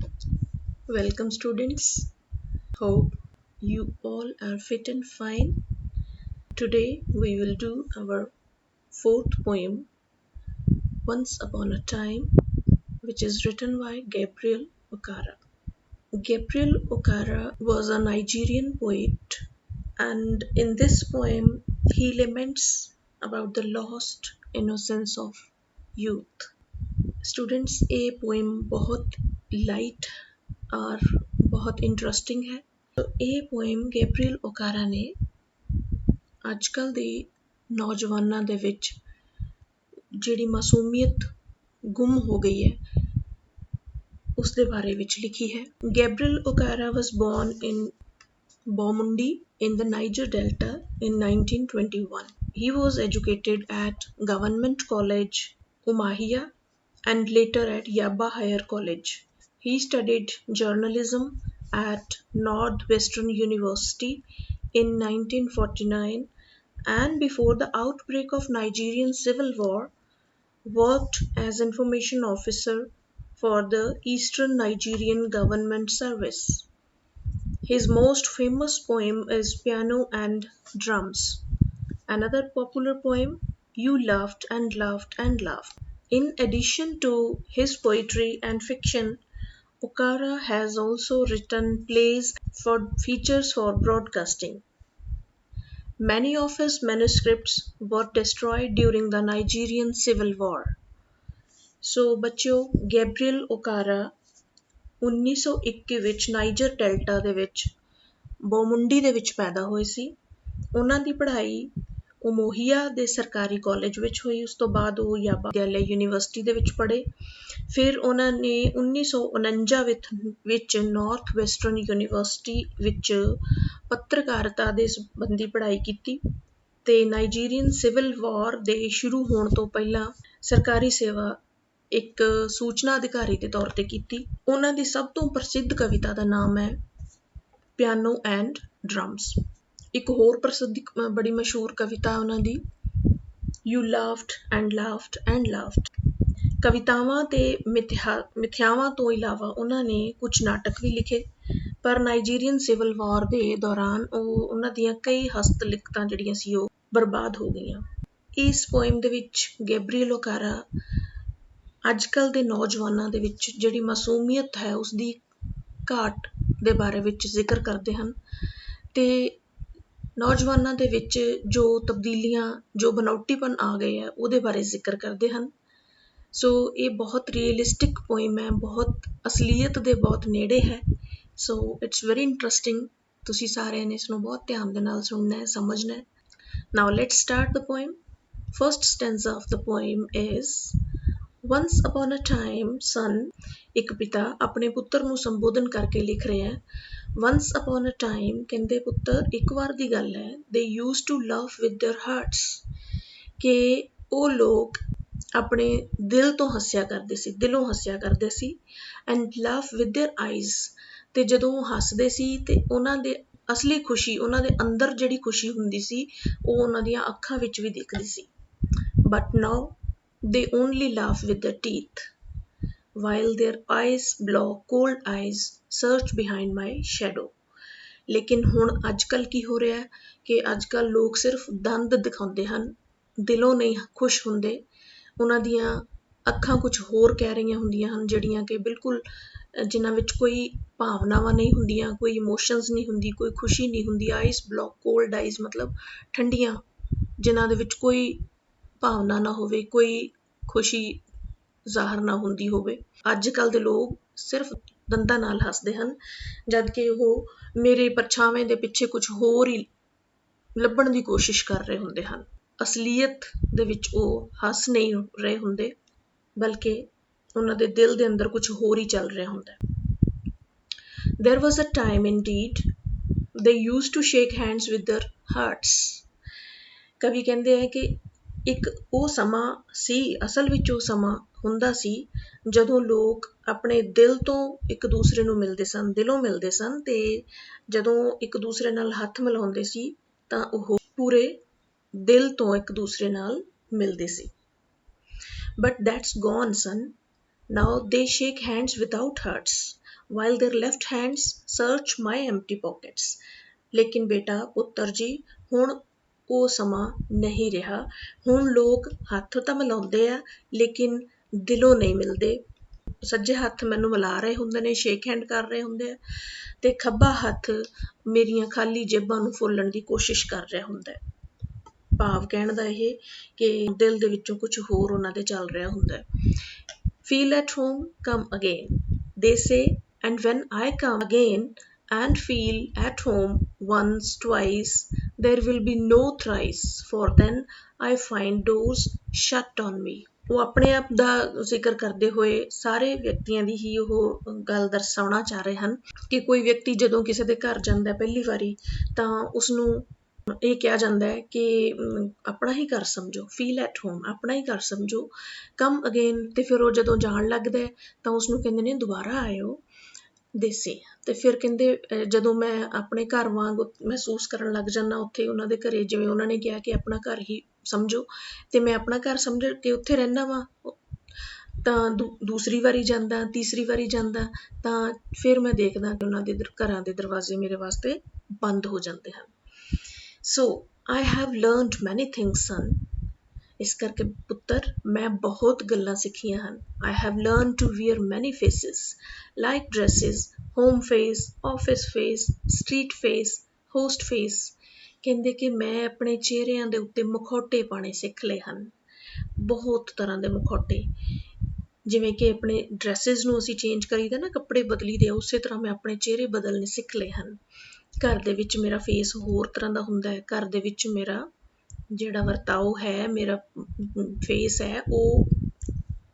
Welcome, students. Hope you all are fit and fine. Today we will do our fourth poem, Once Upon a Time, which is written by Gabriel Okara. Gabriel Okara was a Nigerian poet, and in this poem, he laments about the lost innocence of youth. Students ये poem बहुत light और बहुत interesting है। तो ਇਹ poem Gabriel ਓਕਾਰਾ ਨੇ ਅੱਜਕੱਲ ਦੇ ਨੌਜਵਾਨਾਂ ਦੇ ਵਿੱਚ ਜਿਹੜੀ ਮਾਸੂਮੀਅਤ ਗੁੰਮ ਹੋ ਗਈ ਹੈ ਉਸ ਦੇ ਬਾਰੇ ਵਿੱਚ ਲਿਖੀ ਹੈ। Gabriel Okara was born in Bomundi in the Niger Delta in 1921. He was educated at Government College Umahia and later at Yaba Higher College. He studied journalism at Northwestern University in 1949 and before the outbreak of Nigerian Civil War worked as information officer for the Eastern Nigerian Government Service. His most famous poem is Piano and Drums. Another popular poem, You Laughed and Laughed and Laughed. In addition to his poetry and fiction, Okara has also written plays for features for broadcasting. Many of his manuscripts were destroyed during the Nigerian Civil War. So, ਬੱਚਿਓ Gabriel ਓਕਾਰਾ 1921 ਵਿੱਚ niger delta ਦੇ ਵਿੱਚ ਬੋਮੁੰਡੀ ਦੇ ਵਿੱਚ ਪੈਦਾ ਹੋਏ ਸੀ। ਉਹਨਾਂ ਦੀ ਪੜ੍ਹਾਈ ਉਮੋਹੀਆ ਦੇ ਸਰਕਾਰੀ ਕਾਲਜ ਵਿੱਚ ਹੋਈ। ਉਸ ਤੋਂ ਬਾਅਦ ਉਹ ਯਾਬਾ ਵਿਦਿਆਲਿਆ ਯੂਨੀਵਰਸਿਟੀ ਦੇ ਵਿੱਚ ਪੜ੍ਹੇ। ਫਿਰ ਉਹਨਾਂ ਨੇ 1949 ਵਿੱਚ ਨਾਰਥ ਵੈਸਟਰਨ ਯੂਨੀਵਰਸਿਟੀ ਵਿੱਚ ਪੱਤਰਕਾਰਤਾ ਦੇ ਸੰਬੰਧੀ ਪੜ੍ਹਾਈ ਕੀਤੀ ਤੇ ਨਾਈਜੀਰੀਅਨ ਸਿਵਲ ਵਾਰ ਦੇ ਸ਼ੁਰੂ ਹੋਣ ਤੋਂ ਪਹਿਲਾਂ ਸਰਕਾਰੀ ਸੇਵਾ ਇੱਕ ਸੂਚਨਾ ਅਧਿਕਾਰੀ ਦੇ ਤੌਰ ਤੇ ਕੀਤੀ। ਉਹਨਾਂ ਦੀ ਸਭ ਤੋਂ ਪ੍ਰਸਿੱਧ ਕਵਿਤਾ ਦਾ ਨਾਮ ਹੈ ਪਿਆਨੋ ਐਂਡ ਡਰਮਸ। ਇੱਕ ਹੋਰ ਪ੍ਰਸਿੱਧ ਬੜੀ ਮਸ਼ਹੂਰ ਕਵਿਤਾ ਉਹਨਾਂ ਦੀ ਯੂ ਲਾਫਡ ਐਂਡ ਲਾਫਡ ਐਂਡ ਲਾਫਡ। ਕਵਿਤਾਵਾਂ ਤੇ ਮਿਥਿਆਵਾਂ ਤੋਂ ਇਲਾਵਾ ਉਹਨਾਂ ਨੇ ਕੁਝ ਨਾਟਕ ਵੀ ਲਿਖੇ, ਪਰ ਨਾਈਜੀਰੀਅਨ ਸਿਵਲ ਵਾਰ ਦੇ ਦੌਰਾਨ ਉਹਨਾਂ ਦੀਆਂ ਕਈ ਹਸਤ ਲਿਖਤਾਂ ਜਿਹੜੀਆਂ ਸੀ ਉਹ ਬਰਬਾਦ ਹੋ ਗਈਆਂ। ਇਸ ਪੋਇਮ ਦੇ ਵਿੱਚ ਗੈਬਰੀਅਲ ਓਕਾਰਾ ਅੱਜਕੱਲ ਦੇ ਨੌਜਵਾਨਾਂ ਦੇ ਵਿੱਚ ਜਿਹੜੀ ਮਾਸੂਮੀਅਤ ਹੈ ਉਸਦੀ ਘਾਟ ਦੇ ਬਾਰੇ ਵਿੱਚ ਜ਼ਿਕਰ ਕਰਦੇ ਹਨ ਤੇ ਨੌਜਵਾਨਾਂ ਦੇ ਵਿੱਚ ਜੋ ਤਬਦੀਲੀਆਂ ਜੋ ਬਨਾਵਟੀਪਨ ਆ ਗਏ ਹੈ ਉਹਦੇ ਬਾਰੇ ਜ਼ਿਕਰ ਕਰਦੇ ਹਨ। ਸੋ ਇਹ ਬਹੁਤ ਰੀਅਲਿਸਟਿਕ ਪੋਇਮ ਹੈ, ਬਹੁਤ ਅਸਲੀਅਤ ਦੇ ਬਹੁਤ ਨੇੜੇ ਹੈ। So it's very interesting. ਤੁਸੀਂ ਸਾਰਿਆਂ ਨੇ ਇਸਨੂੰ ਬਹੁਤ ਧਿਆਨ ਦੇ ਨਾਲ ਸੁਣਨਾ ਹੈ, ਸਮਝਣਾ ਹੈ। Now let's start the poem. First stanza of the poem is Once upon a time, son, ਇੱਕ ਪਿਤਾ ਆਪਣੇ ਪੁੱਤਰ ਨੂੰ ਸੰਬੋਧਨ ਕਰਕੇ ਲਿਖ ਰਿਹਾ ਹੈ। Once upon a time ਕਹਿੰਦੇ ਪੁੱਤਰ ਇੱਕ ਵਾਰ ਦੀ ਗੱਲ ਹੈ, they used to laugh with their hearts, ਕਿ ਉਹ ਲੋਕ ਆਪਣੇ ਦਿਲ ਤੋਂ ਹੱਸਿਆ ਕਰਦੇ ਸੀ, ਦਿਲੋਂ ਹੱਸਿਆ ਕਰਦੇ ਸੀ। and laugh with their eyes, ਤੇ ਜਦੋਂ ਉਹ ਹੱਸਦੇ ਸੀ ਤੇ ਉਹਨਾਂ ਦੇ ਅਸਲੀ ਖੁਸ਼ੀ, ਉਹਨਾਂ ਦੇ ਅੰਦਰ ਜਿਹੜੀ ਖੁਸ਼ੀ ਹੁੰਦੀ ਸੀ ਉਹ ਉਹਨਾਂ ਦੀਆਂ ਅੱਖਾਂ ਵਿੱਚ ਵੀ ਦਿਖਦੀ ਸੀ। but now they only laugh with their teeth, while their eyes blow cold eyes search behind my shadow. ਲੇਕਿਨ ਹੁਣ ਅੱਜ-ਕੱਲ੍ਹ ਕੀ ਹੋ ਰਿਹਾ ਹੈ ਕਿ ਅੱਜ-ਕੱਲ੍ਹ ਲੋਕ ਸਿਰਫ ਦੰਦ ਦਿਖਾਉਂਦੇ ਹਨ, ਦਿਲੋਂ ਨਹੀਂ ਖੁਸ਼ ਹੁੰਦੇ। ਉਹਨਾਂ ਦੀਆਂ ਅੱਖਾਂ ਕੁਝ ਹੋਰ ਕਹਿ ਰਹੀਆਂ ਹੁੰਦੀਆਂ ਹਨ ਜਿਹੜੀਆਂ ਕਿ ਬਿਲਕੁਲ ਜਿਨ੍ਹਾਂ ਵਿੱਚ ਕੋਈ ਭਾਵਨਾਵਾਂ ਨਹੀਂ ਹੁੰਦੀਆਂ, ਕੋਈ ਇਮੋਸ਼ਨਸ ਨਹੀਂ ਹੁੰਦੀ, ਕੋਈ ਖੁਸ਼ੀ ਨਹੀਂ ਹੁੰਦੀ। ਆਈਜ਼ ਬਲੋ ਕੋਲਡ ਆਈਜ਼ ਮਤਲਬ ਠੰਡੀਆਂ, ਜਿਨ੍ਹਾਂ ਦੇ ਵਿੱਚ ਕੋਈ ਭਾਵਨਾ ਨਾ ਹੋਵੇ, ਕੋਈ ਖੁਸ਼ੀ ਜ਼ਾਹਰ ਨਾ ਹੁੰਦੀ ਹੋਵੇ। ਅੱਜ ਕੱਲ੍ਹ ਦੇ ਲੋਕ ਸਿਰਫ ਦੰਦਾਂ ਨਾਲ ਹੱਸਦੇ ਹਨ, ਜਦ ਕਿ ਉਹ ਮੇਰੇ ਪਰਛਾਵੇਂ ਦੇ ਪਿੱਛੇ ਕੁਝ ਹੋਰ ਹੀ ਲੱਭਣ ਦੀ ਕੋਸ਼ਿਸ਼ ਕਰ ਰਹੇ ਹੁੰਦੇ ਹਨ। ਅਸਲੀਅਤ ਦੇ ਵਿੱਚ ਉਹ ਹੱਸ ਨਹੀਂ ਰਹੇ ਹੁੰਦੇ, ਬਲਕਿ ਉਹਨਾਂ ਦੇ ਦਿਲ ਦੇ ਅੰਦਰ ਕੁਝ ਹੋਰ ਹੀ ਚੱਲ ਰਿਹਾ ਹੁੰਦਾ। There was a time indeed they used to shake hands with their hearts. ਕਵੀ ਕਹਿੰਦੇ ਹੈ ਕਿ ਇੱਕ ਉਹ ਸਮਾਂ ਸੀ, ਅਸਲ ਵਿੱਚ ਉਹ ਸਮਾਂ ਹੁੰਦਾ ਸੀ ਜਦੋਂ ਲੋਕ ਆਪਣੇ ਦਿਲ ਤੋਂ ਇੱਕ ਦੂਸਰੇ ਨੂੰ ਮਿਲਦੇ ਸਨ, ਦਿਲੋਂ ਮਿਲਦੇ ਸਨ ਤੇ ਜਦੋਂ ਇੱਕ ਦੂਸਰੇ ਨਾਲ ਹੱਥ ਮਿਲਾਉਂਦੇ ਸੀ ਤਾਂ ਉਹ ਪੂਰੇ ਦਿਲ ਤੋਂ ਇੱਕ ਦੂਸਰੇ ਨਾਲ ਮਿਲਦੇ ਸੀ। But that's gone, son. Now they shake hands without hearts. while their left hands search my empty pockets. ਲੇਕਿਨ ਬੇਟਾ ਪੁੱਤਰ ਜੀ ਹੁਣ ਉਹ ਸਮਾਂ ਨਹੀਂ ਰਿਹਾ। ਹੁਣ ਲੋਕ ਹੱਥ ਤਾਂ ਮਿਲਾਉਂਦੇ ਆ ਲੇਕਿਨ ਦਿਲੋਂ ਨਹੀਂ ਮਿਲਦੇ। ਸੱਜੇ ਹੱਥ ਮੈਨੂੰ ਮਿਲਾ ਰਹੇ ਹੁੰਦੇ ਨੇ, ਸ਼ੇਕ ਹੈਂਡ ਕਰ ਰਹੇ ਹੁੰਦੇ ਆ, ਤੇ ਖੱਬਾ ਹੱਥ ਮੇਰੀਆਂ ਖਾਲੀ ਜੇਬਾਂ ਨੂੰ ਫੋਲਣ ਦੀ ਕੋਸ਼ਿਸ਼ ਕਰ ਰਿਹਾ ਹੁੰਦਾ। ਭਾਵ ਕਹਿਣ ਦਾ ਇਹ ਕਿ ਦਿਲ ਦੇ ਵਿੱਚੋਂ ਕੁਝ ਹੋਰ ਉਹਨਾਂ ਦੇ ਚੱਲ ਰਿਹਾ ਹੁੰਦਾ। Feel at home, come again, they say, and when I come again and feel at home once, twice, there will be no thrice, for then I find doors shut on me. ਉਹ ਆਪਣੇ ਆਪ ਦਾ ਜ਼ਿਕਰ ਕਰਦੇ ਹੋਏ ਸਾਰੇ ਵਿਅਕਤੀਆਂ ਦੀ ਹੀ ਉਹ ਗੱਲ ਦਰਸਾਉਣਾ ਚਾਹ ਰਹੇ ਹਨ ਕਿ ਕੋਈ ਵਿਅਕਤੀ ਜਦੋਂ ਕਿਸੇ ਦੇ ਘਰ ਜਾਂਦਾ ਪਹਿਲੀ ਵਾਰੀ ਤਾਂ ਉਸਨੂੰ ਇਹ ਕਿਹਾ ਜਾਂਦਾ ਹੈ ਕਿ ਆਪਣਾ ਹੀ ਘਰ ਸਮਝੋ, ਫੀਲ ਐਟ ਹੋਮ, ਆਪਣਾ ਹੀ ਘਰ ਸਮਝੋ, ਕਮ ਅਗੇਨ। ਤੇ ਫਿਰ ਉਹ ਜਦੋਂ ਜਾਣ ਲੱਗਦਾ ਤਾਂ ਉਸਨੂੰ ਕਹਿੰਦੇ ਨੇ ਦੁਬਾਰਾ ਆਇਓ, ਦੇਸੇ। ਤੇ ਫਿਰ ਕਹਿੰਦੇ ਜਦੋਂ ਮੈਂ ਆਪਣੇ ਘਰ ਵਾਂਗ ਮਹਿਸੂਸ ਕਰਨ ਲੱਗ ਜਾਂਦਾ ਉੱਥੇ ਉਹਨਾਂ ਦੇ ਘਰੇ, ਜਿਵੇਂ ਉਹਨਾਂ ਨੇ ਕਿਹਾ ਕਿ ਆਪਣਾ ਘਰ ਹੀ ਸਮਝੋ, ਤੇ ਮੈਂ ਆਪਣਾ ਘਰ ਸਮਝ ਕੇ ਉੱਥੇ ਰਹਿੰਦਾ ਵਾਂ, ਤਾਂ ਦੂਸਰੀ ਵਾਰੀ ਜਾਂਦਾ, ਤੀਸਰੀ ਵਾਰੀ ਜਾਂਦਾ, ਤਾਂ ਫਿਰ ਮੈਂ ਦੇਖਦਾ ਕਿ ਉਹਨਾਂ ਦੇ ਘਰਾਂ ਦੇ ਦਰਵਾਜ਼ੇ ਮੇਰੇ ਵਾਸਤੇ ਬੰਦ ਹੋ ਜਾਂਦੇ ਹਨ। So I have learned many things, son. ਇਸ ਕਰਕੇ ਪੁੱਤਰ ਮੈਂ ਬਹੁਤ ਗੱਲਾਂ ਸਿੱਖੀਆਂ ਹਨ। I have learned to wear many faces, like dresses, home face, office face, street face, host face. ਕਹਿੰਦੇ ਕਿ ਮੈਂ ਆਪਣੇ ਚਿਹਰਿਆਂ ਦੇ ਉੱਤੇ ਮੁਖੌਟੇ ਪਾਉਣੇ ਸਿੱਖ ਲਏ ਹਨ, ਬਹੁਤ ਤਰ੍ਹਾਂ ਦੇ ਮੁਖੌਟੇ। ਜਿਵੇਂ ਕਿ ਆਪਣੇ ਡਰੈਸਿਸ ਨੂੰ ਅਸੀਂ ਚੇਂਜ ਕਰੀਦਾ ਨਾ, ਕੱਪੜੇ ਬਦਲੀ ਦੇ, ਉਸੇ ਤਰ੍ਹਾਂ ਮੈਂ ਆਪਣੇ ਚਿਹਰੇ ਬਦਲਣੇ ਸਿੱਖ ਲਏ ਹਨ। ਘਰ ਦੇ ਵਿੱਚ ਮੇਰਾ ਫੇਸ ਹੋਰ ਤਰ੍ਹਾਂ ਦਾ ਹੁੰਦਾ ਹੈ। ਘਰ ਦੇ ਵਿੱਚ ਮੇਰਾ ਜਿਹੜਾ ਵਰਤਾਓ ਹੈ, ਮੇਰਾ ਫੇਸ ਹੈ, ਉਹ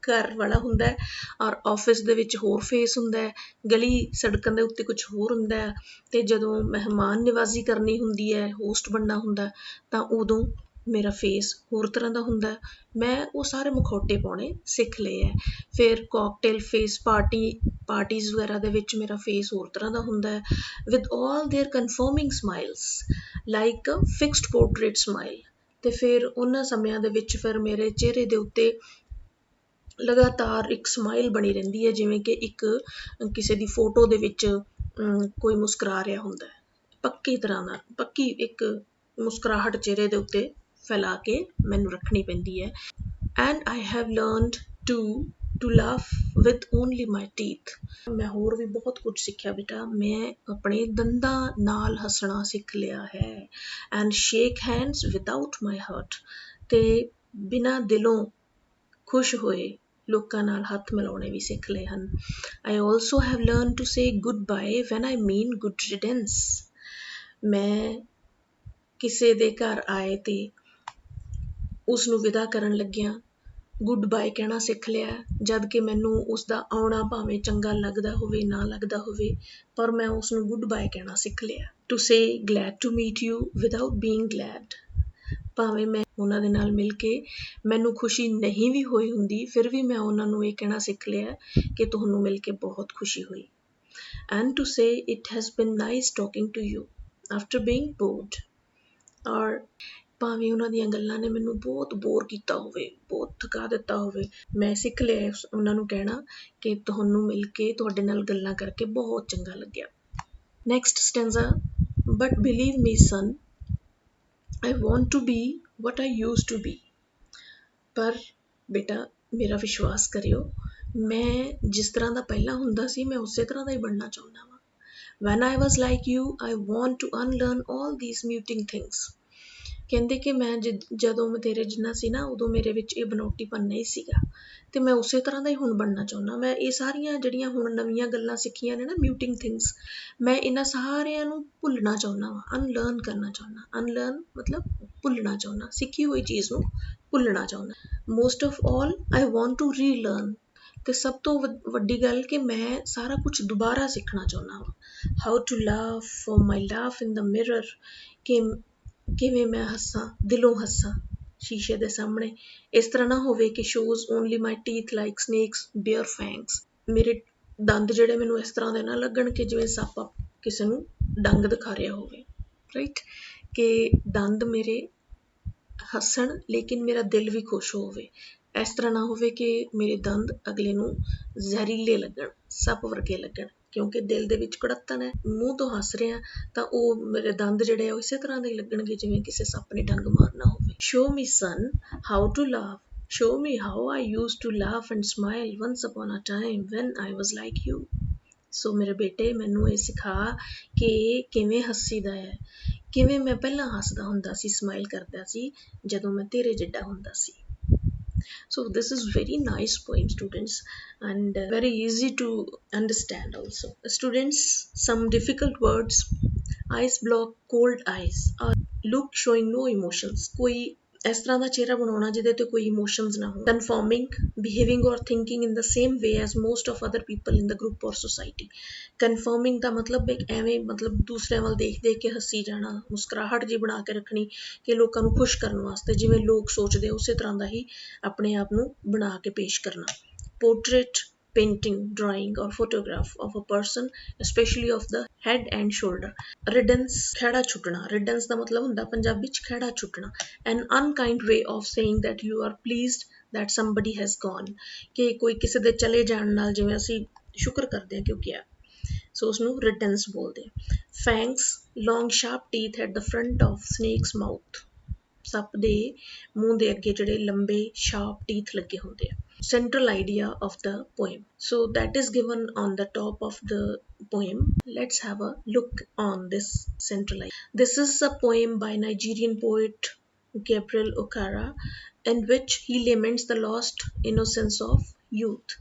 ਘਰ ਵਾਲਾ ਹੁੰਦਾ ਹੈ, ਔਰ ਆਫਿਸ ਦੇ ਵਿੱਚ ਹੋਰ ਫੇਸ ਹੁੰਦਾ ਹੈ, ਗਲੀ ਸੜਕਾਂ ਦੇ ਉੱਤੇ ਕੁਛ ਹੋਰ ਹੁੰਦਾ ਹੈ, ਅਤੇ ਜਦੋਂ ਮਹਿਮਾਨ ਨਿਵਾਜ਼ੀ ਕਰਨੀ ਹੁੰਦੀ ਹੈ, ਹੋਸਟ ਬਣਨਾ ਹੁੰਦਾ, ਤਾਂ ਉਦੋਂ ਮੇਰਾ ਫੇਸ ਹੋਰ ਤਰ੍ਹਾਂ ਦਾ ਹੁੰਦਾ। ਮੈਂ ਉਹ ਸਾਰੇ ਮੁਖੌਟੇ ਪਾਉਣੇ ਸਿੱਖ ਲਏ ਹੈ। ਫਿਰ ਕੋਕਟੇਲ ਫੇਸ ਪਾਰਟੀਜ਼ ਵਗੈਰਾ ਦੇ ਵਿੱਚ ਮੇਰਾ ਫੇਸ ਹੋਰ ਤਰ੍ਹਾਂ ਦਾ ਹੁੰਦਾ ਹੈ, with all their conforming smiles like fixed portrait smile. ਅਤੇ ਫਿਰ ਉਹਨਾਂ ਸਮਿਆਂ ਦੇ ਵਿੱਚ ਫਿਰ ਮੇਰੇ ਚਿਹਰੇ ਦੇ ਉੱਤੇ ਲਗਾਤਾਰ ਇੱਕ ਸਮਾਈਲ ਬਣੀ ਰਹਿੰਦੀ ਹੈ, ਜਿਵੇਂ ਕਿ ਇੱਕ ਕਿਸੇ ਦੀ ਫੋਟੋ ਦੇ ਵਿੱਚ ਕੋਈ ਮੁਸਕਰਾ ਰਿਹਾ ਹੁੰਦਾ ਹੈ। ਪੱਕੀ ਇੱਕ ਮੁਸਕਰਾਹਟ ਚਿਹਰੇ ਦੇ ਉੱਤੇ ਫੈਲਾ ਕੇ ਮੈਨੂੰ ਰੱਖਣੀ ਪੈਂਦੀ ਹੈ। And I have learned to laugh with only my teeth. ਮੈਂ ਹੋਰ ਵੀ ਬਹੁਤ ਕੁਝ ਸਿੱਖਿਆ ਬੇਟਾ। ਮੈਂ ਆਪਣੇ ਦੰਦਾਂ ਨਾਲ ਹੱਸਣਾ ਸਿੱਖ ਲਿਆ ਹੈ। And shake hands without my heart. ਅਤੇ ਬਿਨਾਂ ਦਿਲੋਂ ਖੁਸ਼ ਹੋਏ ਲੋਕਾਂ ਨਾਲ ਹੱਥ ਮਿਲਾਉਣੇ ਵੀ ਸਿੱਖ ਲਏ ਹਨ। I also have learn to say goodbye when I mean good riddance. ਮੈਂ ਕਿਸੇ ਦੇ ਘਰ ਆਏ ਅਤੇ ਉਸਨੂੰ ਵਿਦਾ ਕਰਨ ਲੱਗਿਆਂ ਗੁੱਡ ਬਾਏ ਕਹਿਣਾ ਸਿੱਖ ਲਿਆ, ਜਦ ਕਿ ਮੈਨੂੰ ਉਸਦਾ ਆਉਣਾ ਭਾਵੇਂ ਚੰਗਾ ਲੱਗਦਾ ਹੋਵੇ ਨਾ ਲੱਗਦਾ ਹੋਵੇ, ਪਰ ਮੈਂ ਉਸਨੂੰ ਗੁੱਡ ਬਾਏ ਕਹਿਣਾ ਸਿੱਖ ਲਿਆ। To say glad to meet you without being glad. ਭਾਵੇਂ ਮੈਂ ਉਹਨਾਂ ਦੇ ਨਾਲ ਮਿਲ ਕੇ ਮੈਨੂੰ ਖੁਸ਼ੀ ਨਹੀਂ ਵੀ ਹੋਈ ਹੁੰਦੀ, ਫਿਰ ਵੀ ਮੈਂ ਉਹਨਾਂ ਨੂੰ ਇਹ ਕਹਿਣਾ ਸਿੱਖ ਲਿਆ ਕਿ ਤੁਹਾਨੂੰ ਮਿਲ ਕੇ ਬਹੁਤ ਖੁਸ਼ੀ ਹੋਈ। And to say it has been nice talking to you after being bored. ਔਰ ਭਾਵੇਂ ਉਹਨਾਂ ਦੀਆਂ ਗੱਲਾਂ ਨੇ ਮੈਨੂੰ ਬਹੁਤ ਬੋਰ ਕੀਤਾ ਹੋਵੇ, ਬਹੁਤ ਥਕਾ ਦਿੱਤਾ ਹੋਵੇ, ਮੈਂ ਸਿੱਖ ਲਿਆ ਉਹਨਾਂ ਨੂੰ ਕਹਿਣਾ ਕਿ ਤੁਹਾਨੂੰ ਮਿਲ ਕੇ, ਤੁਹਾਡੇ ਨਾਲ ਗੱਲਾਂ ਕਰਕੇ ਬਹੁਤ ਚੰਗਾ ਲੱਗਿਆ। Next stanza, but believe me son, I want to be what I used to be. ਪਰ ਬੇਟਾ ਮੇਰਾ ਵਿਸ਼ਵਾਸ ਕਰਿਓ, ਮੈਂ ਜਿਸ ਤਰ੍ਹਾਂ ਦਾ ਪਹਿਲਾਂ ਹੁੰਦਾ ਸੀ ਮੈਂ ਉਸੇ ਤਰ੍ਹਾਂ ਦਾ ਹੀ ਬਣਨਾ ਚਾਹੁੰਦਾ ਵਾਂ। When I was like you, I want to unlearn all these muting things. ਕਹਿੰਦੇ ਕਿ ਮੈਂ ਜਦੋਂ ਮੈਂ ਤੇਰੇ ਜਿੰਨਾ ਸੀ ਨਾ, ਉਦੋਂ ਮੇਰੇ ਵਿੱਚ ਇਹ ਬਨੌਟੀਪਨ ਨਹੀਂ ਸੀਗਾ, ਅਤੇ ਮੈਂ ਉਸੇ ਤਰ੍ਹਾਂ ਦਾ ਹੀ ਹੁਣ ਬਣਨਾ ਚਾਹੁੰਦਾ। ਮੈਂ ਇਹ ਸਾਰੀਆਂ ਜਿਹੜੀਆਂ ਹੁਣ ਨਵੀਆਂ ਗੱਲਾਂ ਸਿੱਖੀਆਂ ਨੇ ਨਾ, ਮਿਊਟਿੰਗ ਥਿੰਗਸ, ਮੈਂ ਇਹਨਾਂ ਸਾਰਿਆਂ ਨੂੰ ਭੁੱਲਣਾ ਚਾਹੁੰਦਾ ਵਾਂ, ਅਨਲਰਨ ਕਰਨਾ ਚਾਹੁੰਦਾ। ਅਨਲਰਨ ਮਤਲਬ ਭੁੱਲਣਾ ਚਾਹੁੰਦਾ, ਸਿੱਖੀ ਹੋਈ ਚੀਜ਼ ਨੂੰ ਭੁੱਲਣਾ ਚਾਹੁੰਦਾ। Most of all I want to relearn. ਅਤੇ ਸਭ ਤੋਂ ਵੱਡੀ ਗੱਲ ਕਿ ਮੈਂ ਸਾਰਾ ਕੁਛ ਦੁਬਾਰਾ ਸਿੱਖਣਾ ਚਾਹੁੰਦਾ ਵਾਂ। How to laugh my laugh in the mirror, ਕਿ ਕਿਵੇਂ ਮੈਂ ਹੱਸਾਂ, ਦਿਲੋਂ ਹੱਸਾਂ ਸ਼ੀਸ਼ੇ ਦੇ ਸਾਹਮਣੇ। ਇਸ ਤਰ੍ਹਾਂ ਨਾ ਹੋਵੇ ਕਿ shows only my teeth like snakes bear ਫੈਂਗਸ। ਮੇਰੇ ਦੰਦ ਜਿਹੜੇ ਮੈਨੂੰ ਇਸ ਤਰ੍ਹਾਂ ਦੇ ਨਾ ਲੱਗਣ ਕਿ ਜਿਵੇਂ ਸੱਪ ਕਿਸੇ ਨੂੰ ਡੰਗ ਦਿਖਾ ਰਿਹਾ ਹੋਵੇ, ਰਾਈਟ। ਕਿ ਦੰਦ ਮੇਰੇ ਹੱਸਣ ਲੇਕਿਨ ਮੇਰਾ ਦਿਲ ਵੀ ਖੁਸ਼ ਹੋਵੇ। ਇਸ ਤਰ੍ਹਾਂ ਨਾ ਹੋਵੇ ਕਿ ਮੇਰੇ ਦੰਦ ਅਗਲੇ ਨੂੰ ਜ਼ਹਿਰੀਲੇ ਲੱਗਣ, ਸੱਪ ਵਰਗੇ ਲੱਗਣ। ਕਿਉਂਕਿ ਦਿਲ ਦੇ ਵਿੱਚ ਕੜੱਤਣ ਹੈ, ਮੂੰਹ ਤੋਂ ਹੱਸ ਰਿਹਾ ਤਾਂ ਉਹ ਮੇਰੇ ਦੰਦ ਜਿਹੜੇ ਆ ਉਹ ਇਸੇ ਤਰ੍ਹਾਂ ਦੇ ਲੱਗਣਗੇ ਜਿਵੇਂ ਕਿਸੇ ਸੱਪ ਨੇ ਡੰਗ ਮਾਰਨਾ ਹੋਵੇ। Show me son how to laugh, show me how I used to laugh and smile once upon a time when I was like you। ਸੋ ਮੇਰੇ ਬੇਟੇ ਮੈਨੂੰ ਇਹ ਸਿਖਾ ਕਿ ਕਿਵੇਂ ਹੱਸੀਦਾ ਹੈ, ਕਿਵੇਂ ਮੈਂ ਪਹਿਲਾਂ ਹੱਸਦਾ ਹੁੰਦਾ ਸੀ, ਸਮਾਈਲ ਕਰਦਾ ਸੀ ਜਦੋਂ ਮੈਂ ਤੇਰੇ ਜਿੱਡਾ ਹੁੰਦਾ ਸੀ। So this is very nice point, students, and very easy to understand also. Students, some difficult words: ice block, cold eyes, look showing no emotions, कोई ਇਸ ਤਰ੍ਹਾਂ ਦਾ ਚਿਹਰਾ ਬਣਾਉਣਾ ਜਿਹਦੇ ਤੇ ਕੋਈ ਇਮੋਸ਼ਨਸ ਨਾ ਹੋਣ। ਕਨਫਰਮਿੰਗ, ਬਿਹੇਵਿੰਗ ਔਰ thinking in the same way as most of other people in the group ਔਰ ਸੋਸਾਇਟੀ। ਕਨਫਰਮਿੰਗ ਦਾ ਮਤਲਬ ਐਵੇਂ ਦੂਸਰਿਆਂ ਵੱਲ ਦੇਖ ਦੇਖ ਕੇ ਹੱਸੀ ਜਾਣਾ, ਮੁਸਕਰਾਹਟ ਜੀ ਬਣਾ ਕੇ ਰੱਖਣੀ ਕਿ ਲੋਕਾਂ ਨੂੰ ਖੁਸ਼ ਕਰਨ ਵਾਸਤੇ, ਜਿਵੇਂ ਲੋਕ ਸੋਚਦੇ ਉਸੇ ਤਰ੍ਹਾਂ ਦਾ ਹੀ ਆਪਣੇ ਆਪ ਨੂੰ ਬਣਾ ਕੇ ਪੇਸ਼ ਕਰਨਾ। Portrait, painting, drawing or photograph of a person, especially of the head and shoulder। Riddance, ਖਹਿੜਾ ਛੁੱਟਣਾ। Riddance ਦਾ ਮਤਲਬ ਹੁੰਦਾ ਪੰਜਾਬੀ ਚ ਖਹਿੜਾ ਛੁੱਟਣਾ। An unkind way of saying that you are pleased that somebody has gone, ਕਿ ਕੋਈ ਕਿਸੇ ਦੇ ਚਲੇ ਜਾਣ ਨਾਲ ਜਿਵੇਂ ਅਸੀਂ ਸ਼ੁਕਰ ਕਰਦੇ ਹਾਂ ਕਿ ਉਹ ਗਿਆ, ਸੋ ਉਸਨੂੰ riddance ਬੋਲਦੇ ਆ। Fangs, long sharp teeth at the front of snake's mouth। ਸੱਪ ਦੇ ਮੂੰਹ ਦੇ ਅੱਗੇ ਜਿਹੜੇ ਲੰਬੇ ਸ਼ਾਰਪ ਟੀਥ ਲੱਗੇ ਹੁੰਦੇ ਆ। Central idea of the poem, so that is given on the top of the poem. Let's have a look on this central idea. This is a poem by Nigerian poet Gabriel Okara in which he laments the lost innocence of youth।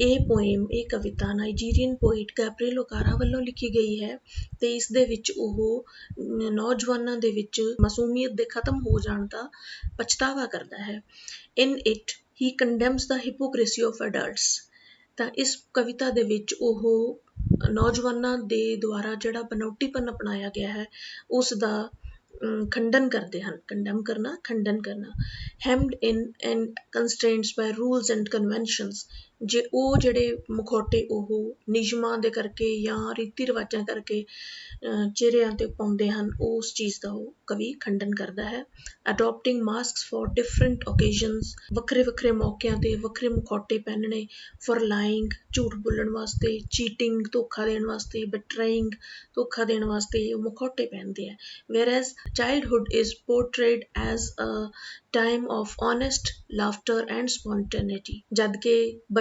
ਇਹ poem, ਇਹ ਕਵਿਤਾ Nigerian poet Gabriel ਓਕਾਰਾ ਵੱਲੋਂ ਲਿਖੀ ਗਈ ਹੈ ਤੇ ਇਸ ਦੇ ਵਿੱਚ ਉਹ ਨੌਜਵਾਨਾਂ ਦੇ ਵਿੱਚ ਮਾਸੂਮੀਅਤ ਦੇ ਖਤਮ ਹੋ ਜਾਣ ਦਾ ਪਛਤਾਵਾ ਕਰਦਾ ਹੈ। In it he condemns the hypocrisy of adults। ਤਾਂ ਇਸ ਕਵਿਤਾ ਦੇ ਵਿੱਚ ਉਹ ਨੌਜਵਾਨਾਂ ਦੇ ਦੁਆਰਾ ਜਿਹੜਾ ਬਨਾਉਟੀਪਨ ਅਪਣਾਇਆ ਗਿਆ ਹੈ ਉਸ ਦਾ ਖੰਡਨ ਕਰਦੇ ਹਨ। ਕੰਡੈਮ ਕਰਨਾ, ਖੰਡਨ ਕਰਨਾ। Hemmed in and constrained by rules and conventions, ਜੇ ਉਹ ਜਿਹੜੇ ਮੁਖੌਟੇ ਉਹ ਨਿਯਮਾਂ ਦੇ ਕਰਕੇ ਜਾਂ ਰੀਤੀ ਰਿਵਾਜਾਂ ਕਰਕੇ ਚਿਹਰਿਆਂ ਤੇ ਪਾਉਂਦੇ ਹਨ, ਉਸ ਚੀਜ਼ ਦਾ ਉਹ ਕਵੀ ਖੰਡਨ ਕਰਦਾ ਹੈ। Adopting masks for different occasions, ਵੱਖਰੇ ਵੱਖਰੇ ਮੌਕਿਆਂ ਤੇ ਵੱਖਰੇ ਮੁਖੌਟੇ ਪਹਿਨਣੇ। For lying, ਝੂਠ ਬੋਲਣ ਵਾਸਤੇ। Cheating, ਧੋਖਾ ਦੇਣ ਵਾਸਤੇ। Betraying, ਧੋਖਾ ਦੇਣ ਵਾਸਤੇ ਉਹ ਮੁਖੌਟੇ ਪਹਿਨਦੇ ਆ। Whereas childhood is portrayed as a time of honest laughter and spontaneity, ਜਦ ਕਿ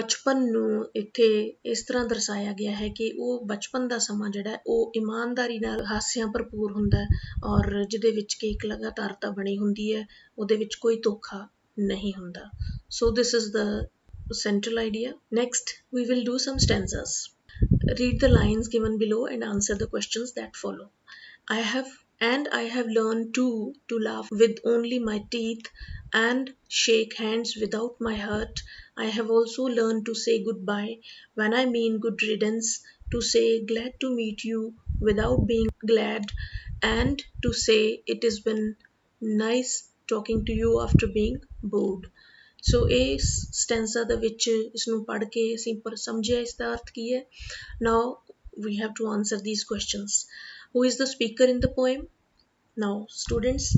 ਬਚਪਨ ਨੂੰ ਇੱਥੇ ਇਸ ਤਰ੍ਹਾਂ ਦਰਸਾਇਆ ਗਿਆ ਹੈ ਕਿ ਉਹ ਬਚਪਨ ਦਾ ਸਮਾਂ ਜਿਹੜਾ ਉਹ ਇਮਾਨਦਾਰੀ ਨਾਲ ਹਾਸਿਆਂ ਭਰਪੂਰ ਹੁੰਦਾ ਹੈ ਔਰ ਜਿਹਦੇ ਵਿੱਚ ਕਿ ਇੱਕ ਲਗਾਤਾਰਤਾ ਬਣੀ ਹੁੰਦੀ ਹੈ, ਉਹਦੇ ਵਿੱਚ ਕੋਈ ਧੋਖਾ ਨਹੀਂ ਹੁੰਦਾ। So this is the central idea. Next we will do some stanzas. Read the lines given below and answer the questions that follow. I have learned too to laugh with only my teeth and shake hands without my heart. I have also learned to say goodbye when I mean good riddance, to say glad to meet you without being glad, and to say it has been nice talking to you after being bored। ਸੋ ਇਸ ਸਟੈਂਸਾ ਦੇ ਵਿੱਚ ਇਸਨੂੰ ਪੜ੍ਹ ਕੇ ਅਸੀਂ ਸਮਝਿਆ ਇਸਦਾ ਅਰਥ ਕੀ ਹੈ। Now we have to answer these questions. Who is the speaker in the poem? Now students,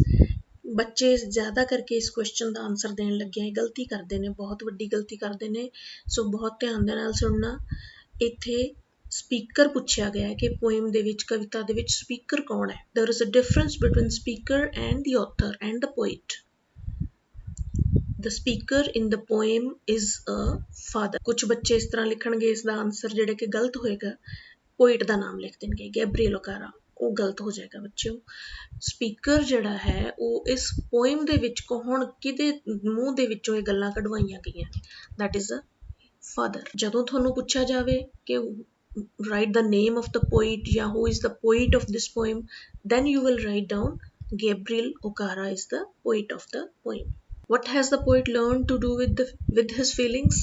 ਬੱਚੇ ਜ਼ਿਆਦਾ ਕਰਕੇ ਇਸ ਕੁਐਸਚਨ ਦਾ ਆਨਸਰ ਦੇਣ ਲੱਗਿਆ ਗਲਤੀ ਕਰਦੇ ਨੇ, ਬਹੁਤ ਵੱਡੀ ਗਲਤੀ ਕਰਦੇ ਨੇ, ਸੋ ਬਹੁਤ ਧਿਆਨ ਦੇ ਨਾਲ ਸੁਣਨਾ। ਇੱਥੇ ਸਪੀਕਰ ਪੁੱਛਿਆ ਗਿਆ ਕਿ ਪੋਇਮ ਦੇ ਵਿੱਚ, ਕਵਿਤਾ ਦੇ ਵਿੱਚ ਸਪੀਕਰ ਕੌਣ ਹੈ। There is a difference between speaker and the author and the poet. The speaker in the poem is a father। ਕੁਝ ਬੱਚੇ ਇਸ ਤਰ੍ਹਾਂ ਲਿਖਣਗੇ ਇਸ ਦਾ ਆਨਸਰ ਜਿਹੜਾ ਕਿ ਗਲਤ ਹੋਏਗਾ, ਪੋਇਟ ਦਾ ਨਾਮ ਲਿਖ ਦੇਣਗੇ ਗੈਬਰੀਅਲ ਓਕਾਰਾ, ਉਹ ਗਲਤ ਹੋ ਜਾਏਗਾ ਬੱਚਿਓ। ਸਪੀਕਰ ਜਿਹੜਾ ਹੈ ਉਹ ਇਸ ਪੋਇਮ ਦੇ ਵਿੱਚ ਕੌਣ, ਕਿਹਦੇ ਮੂੰਹ ਦੇ ਵਿੱਚੋਂ ਇਹ ਗੱਲਾਂ ਕਢਵਾਈਆਂ ਗਈਆਂ, that is a father। ਜਦੋਂ ਤੁਹਾਨੂੰ ਪੁੱਛਿਆ ਜਾਵੇ ਕਿ write the name of the poet ਜਾਂ who is the poet of this poem, then you will write down Gabriel Okara is the poet of the poem। What has the poet learned to do with his feelings?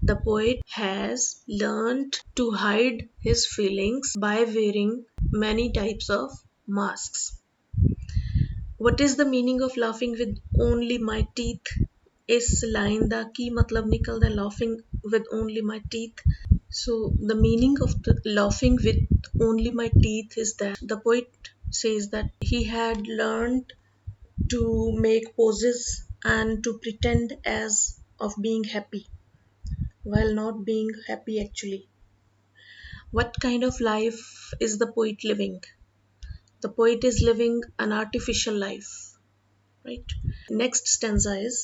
The poet has learned to hide his feelings by wearing many types of masks। What is the meaning of laughing with only my teeth? ਇਸ line ਦਾ ਕੀ ਮਤਲਬ ਨਿਕਲਦਾ laughing with only my teeth? So the meaning of the laughing with only my teeth is that the poet says that he had learned to make poses and to pretend as of being happy while not being happy actually। What kind of life is the poet living? The poet is living an artificial life, right? Next stanza is,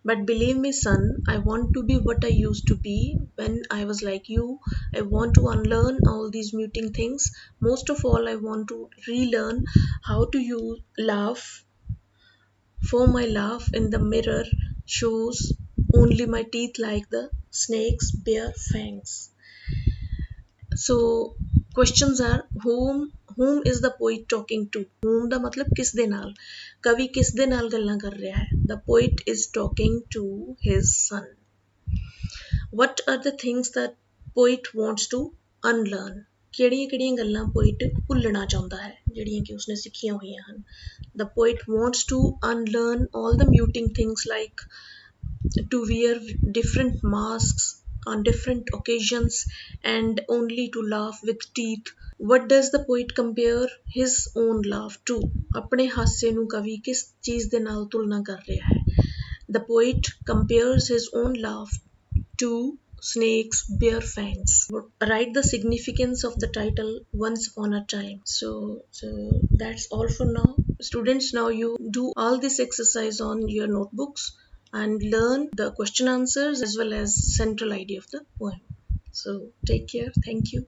but believe me, son, I want to be what I used to be when I was like you. I want to unlearn all these muting things. Most of all, I want to relearn how to use laugh, for my laugh in the mirror shows only my teeth like the snake's bare fangs. So questions are, whom is the poet talking to? Whom ਦਾ मतलब किस दे नाल, कवि किस दे नाल गल्लां कर रहा है? The poet is talking to his son. What are the things that poet wants to unlearn? ਕਿਹੜੀਆਂ-ਕਿਹੜੀਆਂ ਗੱਲਾਂ poet ਭੁੱਲਣਾ ਚਾਹੁੰਦਾ ਹੈ ਜਿਹੜੀਆਂ ਕਿ ਉਸਨੇ ਸਿੱਖੀਆਂ ਹੋਈਆਂ ਹਨ? The poet wants to unlearn all the muting things like to wear different masks on different occasions and only to laugh with teeth. What does the poet compare his own laugh to? ਆਪਣੇ ਹਾਸੇ ਨੂੰ ਕਵੀ ਕਿਸ ਚੀਜ਼ ਦੇ ਨਾਲ ਤੁਲਨਾ ਕਰ ਰਿਹਾ ਹੈ? The poet compares his own laugh to snake's bare fangs. Write the significance of the title Once Upon a Time. So that's all for now. Students, now you do all this exercise on your notebooks and learn the question answers as well as central idea of the poem. So take care. Thank you.